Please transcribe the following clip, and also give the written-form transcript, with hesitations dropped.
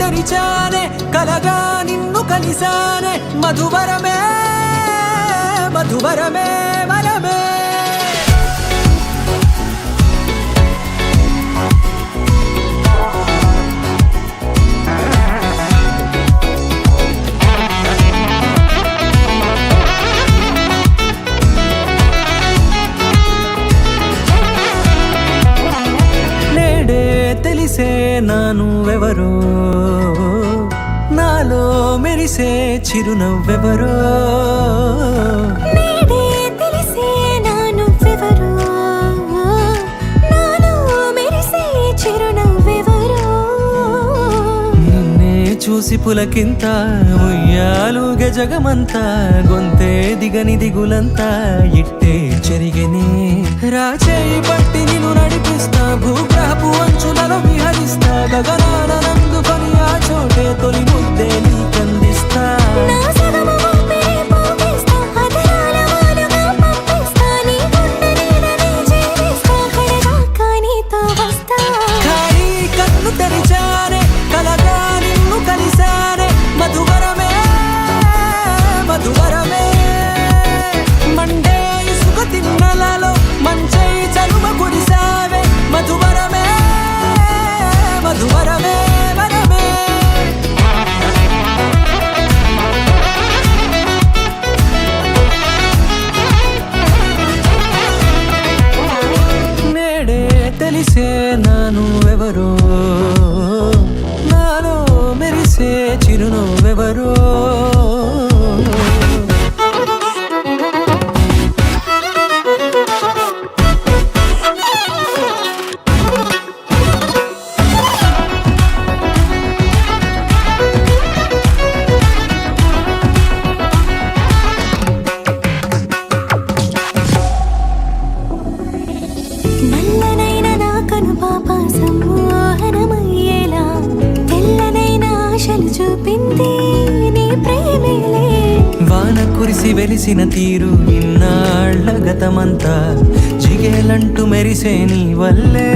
తెరిచానే కలగా నిన్ను కలిసానే మధువరమే మధువరమే వరమే తెలిసే నానువెవరో నాలో మెరిసే చిరునవ్వెవరో నేడే తెలిసే నానువెవరో నాలో మెరిసే చిరునవ్వెవరో నిన్నే చూసి పులకింత ఉయ్యాలుగే జగమంతా గొంతే దిగని దిగులంతా ఇట్టే చెరిగనే రాచేయి పట్టి నిన్ను నడిపిస్తా భూగ్రహపు అంచులలో విహరిస్తా గగనాన నందుకొని ఆ చోటే తొలి ముద్దే నీకందిస్తా నా సగము ఊపిరి పోగిస్తా అదరాల వాలుగా పంపిస్తా నీ గుండె నీడనే చేరిస్తా కడదాకా నీతో వస్తా ఖాళీ కన్ను తెరిచానే కలగా నిన్ను కలిసానే మధువరమే మధువరమే మండే ఇసుక తిన్నలలో మంచై చలుమ కురిసావే మధువరమే మధువరమే వరమే నేడే తెలిసే నానువెవరో నాలో మెరిసే చిరునవ్వెవరో నల్లనైన నా కనుపాప సమ్మోహనమయ్యేలా తెల్లనైన ఆశలు చూపింది నీ ప్రేమేలే వాన కురిసి వెలిసిన తీరు ఇన్నాళ్ల గతమంతా జిగేలంటూ మెరిసే నీ వల్లే